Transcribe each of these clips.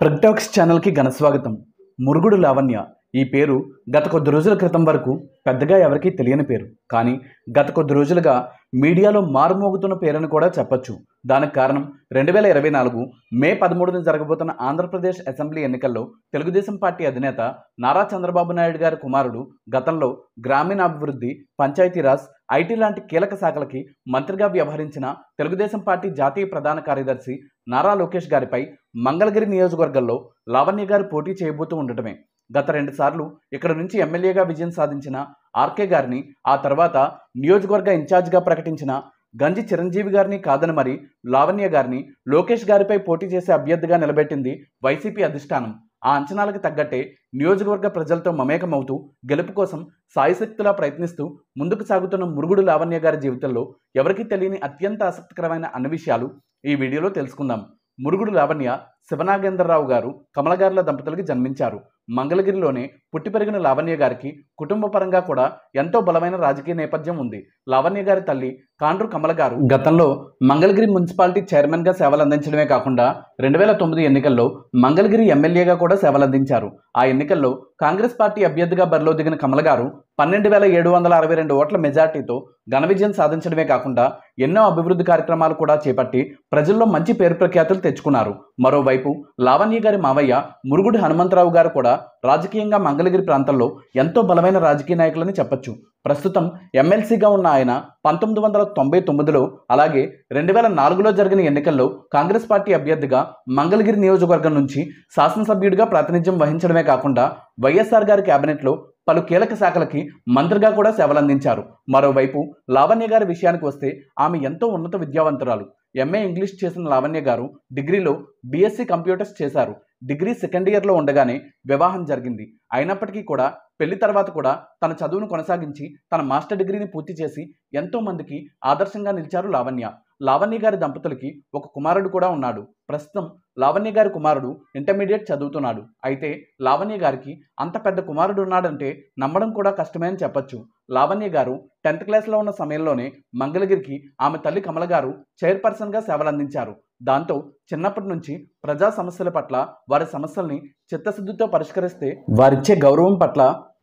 ప్రగ్టాక్స్ ఛానల్కి ఘన స్వాగతం. మురుగుడు లావణ్య ఈ పేరు గత కొద్ది రోజుల క్రితం వరకు పెద్దగా ఎవరికీ తెలియని పేరు. కానీ గత కొద్ది రోజులుగా మీడియాలో మారుమోగుతున్న పేరుని కూడా చెప్పొచ్చు. దానికి కారణం 2024 మే 13న జరగబోతున్న ఆంధ్రప్రదేశ్ అసెంబ్లీ ఎన్నికల్లో తెలుగుదేశం పార్టీ అధినేత నారా చంద్రబాబు నాయుడు గారి కుమారుడు గతంలో గ్రామీణాభివృద్ధి, పంచాయతీరాజ్, ఐటీ లాంటి కీలక శాఖలకి మంత్రిగా వ్యవహరించిన తెలుగుదేశం పార్టీ జాతీయ ప్రధాన కార్యదర్శి నారా లోకేష్ గారిపై మంగళగిరి నియోజకవర్గంలో లావణ్య గారు పోటీ చేయబోతూ ఉండటమే. గత 2 సార్లు ఇక్కడ నుంచి ఎమ్మెల్యేగా విజయం సాధించిన ఆర్కే గారిని, ఆ తర్వాత నియోజకవర్గ ఇన్ఛార్జిగా ప్రకటించిన గంజి చిరంజీవి గారిని కాదని మరి లావణ్య గారిని లోకేష్ గారిపై పోటీ చేసే అభ్యర్థిగా నిలబెట్టింది వైసీపీ అధిష్టానం. ఆ అంచనాలకు తగ్గట్టే నియోజకవర్గ ప్రజలతో మమేకమవుతూ గెలుపు కోసం సాయశక్తులా ప్రయత్నిస్తూ ముందుకు సాగుతున్న మురుగుడు లావణ్య గారి జీవితంలో ఎవరికీ తెలియని అత్యంత ఆసక్తికరమైన అన్ని విషయాలు ఈ వీడియోలో తెలుసుకుందాం. మురుగుడు లావణ్య శివనాగేంద్రరావు గారు కమలగారుల దంపతులకి జన్మించారు. మంగళగిరిలోనే పుట్టి పెరిగిన లావణ్య గారికి కుటుంబ పరంగా కూడా ఎంతో బలమైన రాజకీయ నేపథ్యం ఉంది. లావణ్య గారి తల్లి కాండ్రు కమల గారు గతంలో మంగళగిరి మున్సిపాలిటీ చైర్మన్గా సేవలు అందించడమే కాకుండా 2009 ఎన్నికల్లో మంగళగిరి ఎమ్మెల్యేగా కూడా సేవలు అందించారు. ఆ ఎన్నికల్లో కాంగ్రెస్ పార్టీ అభ్యర్థిగా బరిలో దిగిన కమల గారు 12,762 ఓట్ల మెజార్టీతో ఘన విజయం సాధించడమే కాకుండా ఎన్నో అభివృద్ధి కార్యక్రమాలు కూడా చేపట్టి ప్రజల్లో మంచి పేరు ప్రఖ్యాతులు తెచ్చుకున్నారు. మరోవైపు లావణ్య గారి మావయ్య మురుగుడు హనుమంతరావు గారు కూడా రాజకీయంగా మంగళగిరి ప్రాంతంలో ఎంతో బలమైన రాజకీయ నాయకులని చెప్పొచ్చు. ప్రస్తుతం ఎమ్మెల్సీగా ఉన్న ఆయన 1999లో అలాగే 2004లో జరిగిన ఎన్నికల్లో కాంగ్రెస్ పార్టీ అభ్యర్థిగా మంగళగిరి నియోజకవర్గం నుంచి శాసనసభ్యుడిగా ప్రాతినిధ్యం వహించడమే కాకుండా వైఎస్ఆర్ గారి కేబినెట్లో పలు కీలక శాఖలకి మంత్రిగా కూడా సేవలందించారు. మరోవైపు లావణ్య గారి విషయానికి వస్తే ఆమె ఎంతో ఉన్నత విద్యావంతురాలు. ఎంఏ ఇంగ్లీష్ చేసిన లావణ్య గారు డిగ్రీలో బీఎస్సీ కంప్యూటర్స్ చేశారు. డిగ్రీ సెకండ్ ఇయర్లో ఉండగానే వివాహం జరిగింది. అయినప్పటికీ కూడా పెళ్లి తర్వాత కూడా తన చదువును కొనసాగించి తన మాస్టర్ డిగ్రీని పూర్తి చేసి ఎంతో మందికి ఆదర్శంగా నిలిచారు లావణ్య. లావణ్య గారి దంపతులకి ఒక కుమారుడు కూడా ఉన్నాడు. ప్రస్తుతం లావణ్య గారి కుమారుడు ఇంటర్మీడియట్ చదువుతున్నాడు. అయితే లావణ్య గారికి అంత పెద్ద కుమారుడు ఉన్నాడంటే నమ్మడం కూడా కష్టమే అని చెప్పొచ్చు. లావణ్య గారు 10th క్లాస్లో ఉన్న సమయంలోనే మంగళగిరికి ఆమె తల్లి కమల గారు చైర్పర్సన్గా సేవలందించారు. దాంతో చిన్నప్పటి నుంచి ప్రజా సమస్యల పట్ల, వారి సమస్యల్ని చిత్తశుద్ధితో పరిష్కరిస్తే వారిచ్చే గౌరవం పట్ల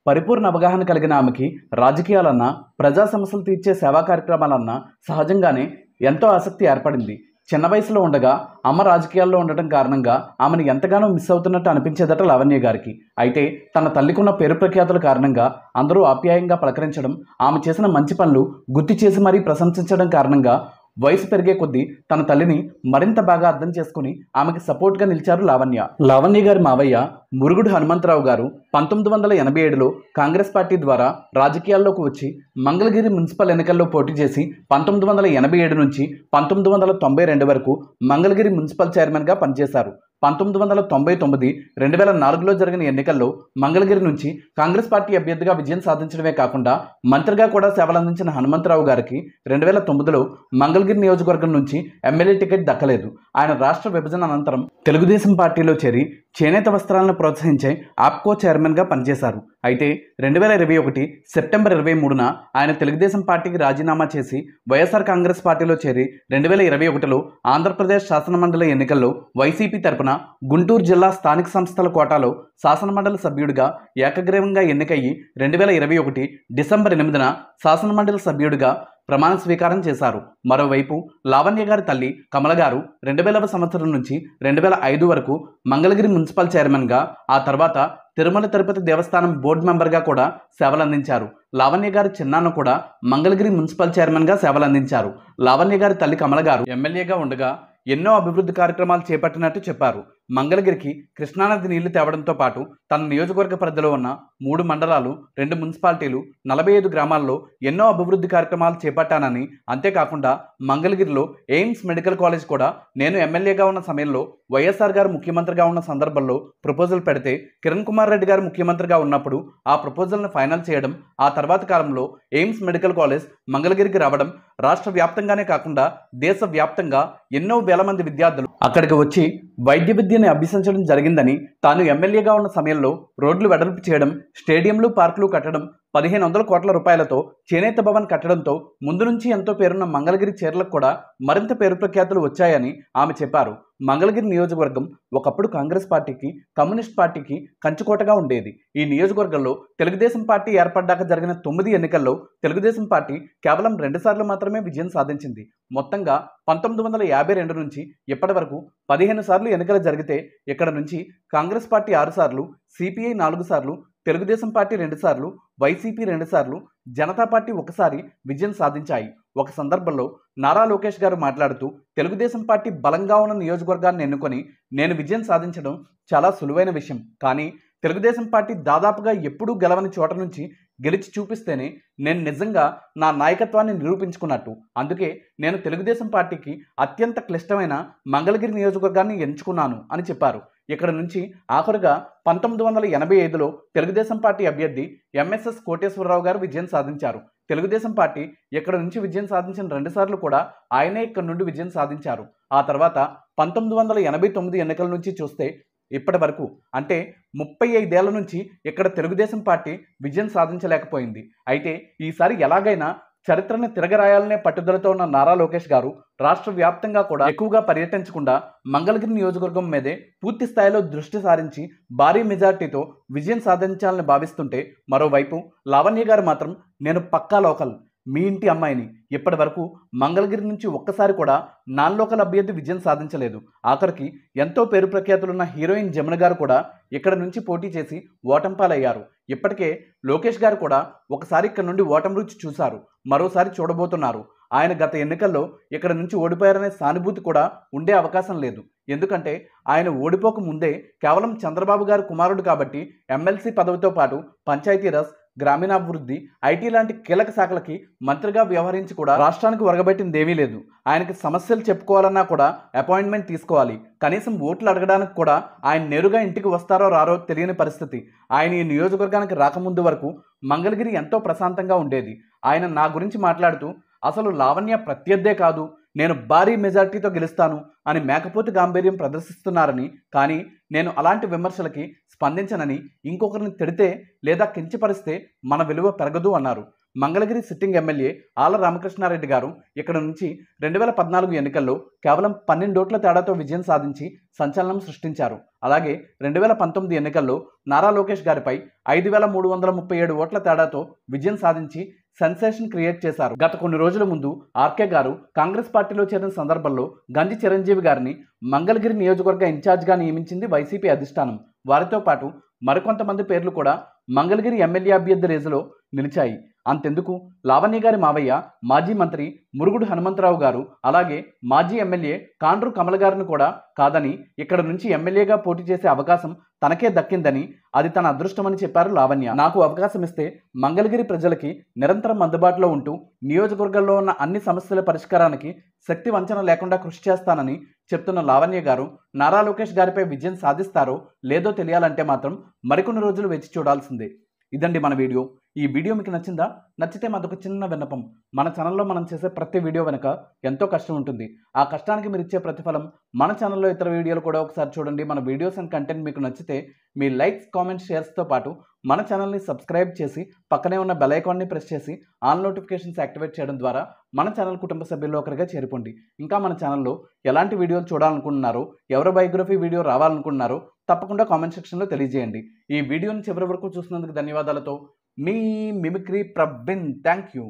పరిపూర్ణ అవగాహన కలిగిన ఆమెకి రాజకీయాలన్నా, ప్రజా సమస్యలు తీర్చే సేవా కార్యక్రమాలన్నా సహజంగానే ఎంతో ఆసక్తి ఏర్పడింది. చిన్న వయసులో ఉండగా అమ్మ రాజకీయాల్లో ఉండటం కారణంగా ఆమెను ఎంతగానో మిస్ అవుతున్నట్టు అనిపించేదట లావణ్య గారికి. అయితే తన తల్లికున్న పేరు ప్రఖ్యాతుల కారణంగా అందరూ ఆప్యాయంగా పలకరించడం, ఆమె చేసిన మంచి పనులు గుర్తు చేసి మరీ ప్రశంసించడం కారణంగా వయసు పెరిగే కొద్దీ తన తల్లిని మరింత బాగా అర్థం చేసుకుని ఆమెకి సపోర్ట్గా నిలిచారు లావణ్య. లావణ్య గారి మావయ్య మురుగుడు హనుమంతరావు గారు 1987లో కాంగ్రెస్ పార్టీ ద్వారా రాజకీయాల్లోకి వచ్చి మంగళగిరి మున్సిపల్ ఎన్నికల్లో పోటీ చేసి 1987 నుంచి 1992 వరకు మంగళగిరి మున్సిపల్ చైర్మన్గా పనిచేశారు. 1999, 2004లో జరిగిన ఎన్నికల్లో మంగళగిరి నుంచి కాంగ్రెస్ పార్టీ అభ్యర్థిగా విజయం సాధించడమే కాకుండా మంత్రిగా కూడా సేవలందించిన హనుమంతరావు గారికి 2009లో మంగళగిరి నియోజకవర్గం నుంచి ఎమ్మెల్యే టికెట్ దక్కలేదు. ఆయన రాష్ట్ర విభజన అనంతరం తెలుగుదేశం పార్టీలో చేరి చేనేత వస్త్రాలను ప్రోత్సహించే ఆప్కో చైర్మన్గా పనిచేశారు. అయితే 2021 సెప్టెంబర్ 23న ఆయన తెలుగుదేశం పార్టీకి రాజీనామా చేసి వైఎస్ఆర్ కాంగ్రెస్ పార్టీలో చేరి 2021లో ఆంధ్రప్రదేశ్ శాసనమండలి ఎన్నికల్లో వైసీపీ తరపున గుంటూరు జిల్లా స్థానిక సంస్థల కోటాలో శాసనమండలి సభ్యుడిగా ఏకగ్రీవంగా ఎన్నికయ్యి 2021 డిసెంబర్ 8న శాసనమండలి సభ్యుడిగా ప్రమాణ స్వీకారం చేశారు. మరోవైపు లావణ్య గారి తల్లి కమల గారు 2000వ సంవత్సరం నుంచి 2005 వరకు మంగళగిరి మున్సిపల్ చైర్మన్గా, ఆ తర్వాత తిరుమల తిరుపతి దేవస్థానం బోర్డు మెంబర్గా కూడా సేవలందించారు. లావణ్య గారి చిన్నాన్న కూడా మంగళగిరి మున్సిపల్ చైర్మన్గా సేవలందించారు. లావణ్య గారి తల్లి కమల గారు ఎమ్మెల్యేగా ఉండగా ఎన్నో అభివృద్ధి కార్యక్రమాలు చేపట్టినట్టు చెప్పారు. మంగళగిరికి కృష్ణానది నీళ్లు తేవడంతో పాటు తన నియోజకవర్గ పరిధిలో ఉన్న 3 మండలాలు, 2 మున్సిపాలిటీలు, 45 గ్రామాల్లో ఎన్నో అభివృద్ధి కార్యక్రమాలు చేపట్టానని, అంతేకాకుండా మంగళగిరిలో ఎయిమ్స్ మెడికల్ కాలేజ్ కూడా నేను ఎమ్మెల్యేగా ఉన్న సమయంలో వైఎస్ఆర్ గారు ముఖ్యమంత్రిగా ఉన్న సందర్భంలో ప్రపోజల్ పెడితే కిరణ్ కుమార్ రెడ్డి గారు ముఖ్యమంత్రిగా ఉన్నప్పుడు ఆ ప్రపోజల్ను ఫైనల్ చేయడం, ఆ తర్వాత కాలంలో ఎయిమ్స్ మెడికల్ కాలేజ్ మంగళగిరికి రావడం, రాష్ట్ర వ్యాప్తంగానే కాకుండా దేశవ్యాప్తంగా ఎన్నో వేల మంది విద్యార్థులు అక్కడికి వచ్చి వైద్య విద్యని అభ్యసించడం జరిగిందని, తాను ఎమ్మెల్యేగా ఉన్న సమయంలో రోడ్లు వెడల్పు చేయడం, స్టేడియంలు, పార్కులు కట్టడం, 1500 కోట్ల రూపాయలతో చేనేత భవన్ కట్టడంతో ముందు నుంచి ఎంతో పేరున్న మంగళగిరి చీరలకు కూడా మరింత పేరు ప్రఖ్యాతులు వచ్చాయని ఆమె చెప్పారు. మంగళగిరి నియోజకవర్గం ఒకప్పుడు కాంగ్రెస్ పార్టీకి, కమ్యూనిస్ట్ పార్టీకి కంచుకోటగా ఉండేది. ఈ నియోజకవర్గంలో తెలుగుదేశం పార్టీ ఏర్పడ్డాక జరిగిన 9 ఎన్నికల్లో తెలుగుదేశం పార్టీ కేవలం 2 సార్లు మాత్రమే విజయం సాధించింది. మొత్తంగా 1952 నుంచి ఇప్పటి వరకు 15 సార్లు ఎన్నికలు జరిగితే ఇక్కడ నుంచి కాంగ్రెస్ పార్టీ 6 సార్లు, సిపిఐ 4 సార్లు, తెలుగుదేశం పార్టీ 2 సార్లు, వైసీపీ 2 సార్లు, జనతా పార్టీ 1 సారి విజయం సాధించాయి. ఒక సందర్భంలో నారా లోకేష్ గారు మాట్లాడుతూ తెలుగుదేశం పార్టీ బలంగా ఉన్న నియోజకవర్గాన్ని ఎన్నుకొని నేను విజయం సాధించడం చాలా సులువైన విషయం, కానీ తెలుగుదేశం పార్టీ దాదాపుగా ఎప్పుడూ గెలవని చోట నుంచి గెలిచి చూపిస్తేనే నేను నిజంగా నా నాయకత్వాన్ని నిరూపించుకున్నట్టు. అందుకే నేను తెలుగుదేశం పార్టీకి అత్యంత క్లిష్టమైన మంగళగిరి నియోజకవర్గాన్ని ఎంచుకున్నాను అని చెప్పారు. ఇక్కడ నుంచి ఆఖరుగా 1985లో తెలుగుదేశం పార్టీ అభ్యర్థి ఎంఎస్ఎస్ కోటేశ్వరరావు గారు విజయం సాధించారు. తెలుగుదేశం పార్టీ ఇక్కడ నుంచి విజయం సాధించిన 2 సార్లు కూడా ఆయనే ఇక్కడ నుండి విజయం సాధించారు. ఆ తర్వాత 1989 ఎన్నికల నుంచి చూస్తే ఇప్పటి వరకు అంటే 35 ఏళ్ల నుంచి ఇక్కడ తెలుగుదేశం పార్టీ విజయం సాధించలేకపోయింది. అయితే ఈసారి ఎలాగైనా చరిత్రను తిరగరాయాలనే పట్టుదలతో ఉన్న నారా లోకేష్ గారు రాష్ట్ర వ్యాప్తంగా కూడా ఎక్కువగా పర్యటించకుండా మంగళగిరి నియోజకవర్గం మీదే పూర్తి స్థాయిలో దృష్టి సారించి భారీ మెజార్టీతో విజయం సాధించాలని భావిస్తుంటే, మరోవైపు లావణ్య గారు మాత్రం నేను పక్కా లోకల్, మీ ఇంటి అమ్మాయిని, ఇప్పటి వరకు మంగళగిరి నుంచి ఒక్కసారి కూడా నాన్ లోకల్ అభ్యర్థి విజయం సాధించలేదు. ఆఖరికి ఎంతో పేరు ప్రఖ్యాతులున్న హీరోయిన్ జమున గారు కూడా ఇక్కడ నుంచి పోటీ చేసి ఓటంపాలయ్యారు. ఇప్పటికే లోకేష్ గారు కూడా ఒకసారి ఇక్కడ నుండి ఓటమి రుచి చూశారు, మరోసారి చూడబోతున్నారు. ఆయన గత ఎన్నికల్లో ఇక్కడ నుంచి ఓడిపోయారనే సానుభూతి కూడా ఉండే అవకాశం లేదు. ఎందుకంటే ఆయన ఓడిపోక ముందే కేవలం చంద్రబాబు గారు కుమారుడు కాబట్టి ఎమ్మెల్సీ పదవితో పాటు పంచాయతీరాజ్, గ్రామీణాభివృద్ధి, ఐటీ లాంటి కీలక శాఖలకి మంత్రిగా వ్యవహరించి కూడా రాష్ట్రానికి ఒరగబెట్టిందేమీ లేదు. ఆయనకి సమస్యలు చెప్పుకోవాలన్నా కూడా అపాయింట్మెంట్ తీసుకోవాలి. కనీసం ఓట్లు అడగడానికి కూడా ఆయన నేరుగా ఇంటికి వస్తారో రారో తెలియని పరిస్థితి. ఆయన ఈ నియోజకవర్గానికి రాకముందు వరకు మంగళగిరి ఎంతో ప్రశాంతంగా ఉండేది. ఆయన నా గురించి మాట్లాడుతూ అసలు లావణ్య ప్రత్యర్థే కాదు, నేను భారీ మెజార్టీతో గెలుస్తాను అని మేకపోతు గాంభీర్యం ప్రదర్శిస్తున్నారని, కానీ నేను అలాంటి విమర్శలకి స్పందించనని, ఇంకొకరిని తిడితే లేదా కించపరిస్తే మన విలువ పెరగదు అన్నారు. మంగళగిరి సిట్టింగ్ ఎమ్మెల్యే ఆళ్ల రామకృష్ణారెడ్డి గారు ఇక్కడ నుంచి 2014 ఎన్నికల్లో కేవలం 12 ఓట్ల తేడాతో విజయం సాధించి సంచలనం సృష్టించారు. అలాగే 2019 ఎన్నికల్లో నారా లోకేష్ గారిపై 5337 ఓట్ల తేడాతో విజయం సాధించి సెన్సేషన్ క్రియేట్ చేశారు. గత కొన్ని రోజుల ముందు ఆర్కే గారు కాంగ్రెస్ పార్టీలో చేరిన సందర్భంలో గంజి చిరంజీవి గారిని మంగళగిరి నియోజకవర్గ ఇన్ఛార్జిగా నియమించింది వైసీపీ అధిష్టానం. వారితో పాటు మరికొంతమంది పేర్లు కూడా మంగళగిరి ఎమ్మెల్యే అభ్యర్థి రేసులో నిలిచాయి. అంతెందుకు, లావణ్య గారి మావయ్య మాజీ మంత్రి మురుగుడు హనుమంతరావు గారు, అలాగే మాజీ ఎమ్మెల్యే కాండ్రు కమల గారిని కూడా కాదని ఇక్కడ నుంచి ఎమ్మెల్యేగా పోటీ చేసే అవకాశం తనకే దక్కిందని, అది తన అదృష్టమని చెప్పారు లావణ్య. నాకు అవకాశం ఇస్తే మంగళగిరి ప్రజలకి నిరంతరం అందుబాటులో ఉంటూ నియోజకవర్గంలో ఉన్న అన్ని సమస్యల పరిష్కారానికి శక్తి వంచన లేకుండా కృషి చేస్తానని చెప్తున్న లావణ్య గారు నారా లోకేష్ గారిపై విజయం సాధిస్తారో లేదో తెలియాలంటే మాత్రం మరికొన్ని రోజులు వేచి చూడాల్సిందే. ఇదండి మన వీడియో. ఈ వీడియో మీకు నచ్చిందా? నచ్చితే మాదొక చిన్న విన్నపం, మన ఛానల్లో మనం చేసే ప్రతి వీడియో వెనుక ఎంతో కష్టం ఉంటుంది. ఆ కష్టానికి మీరు ఇచ్చే ప్రతిఫలం మన ఛానల్లో ఇతర వీడియోలు కూడా ఒకసారి చూడండి. మన వీడియోస్ అండ్ కంటెంట్ మీకు నచ్చితే మీ లైక్స్, కామెంట్స్, షేర్స్తో పాటు మన ఛానల్ని సబ్స్క్రైబ్ చేసి పక్కనే ఉన్న బెల్ ఐకాన్ని ప్రెస్ చేసి ఆల్ నోటిఫికేషన్స్ యాక్టివేట్ చేయడం ద్వారా మన ఛానల్ కుటుంబ సభ్యుల్లో ఒకరిగా చేరిపోండి. ఇంకా మన ఛానల్లో ఎలాంటి వీడియోలు చూడాలనుకుంటున్నారో, ఎవరి బయోగ్రఫీ వీడియో రావాలనుకుంటున్నారో తప్పకుండా కామెంట్ సెక్షన్లో తెలియజేయండి. ఈ వీడియోని చివరి వరకు చూసినందుకు ధన్యవాదాలతో మీ మిమిక్రీ ప్రవీణ్. Thank you.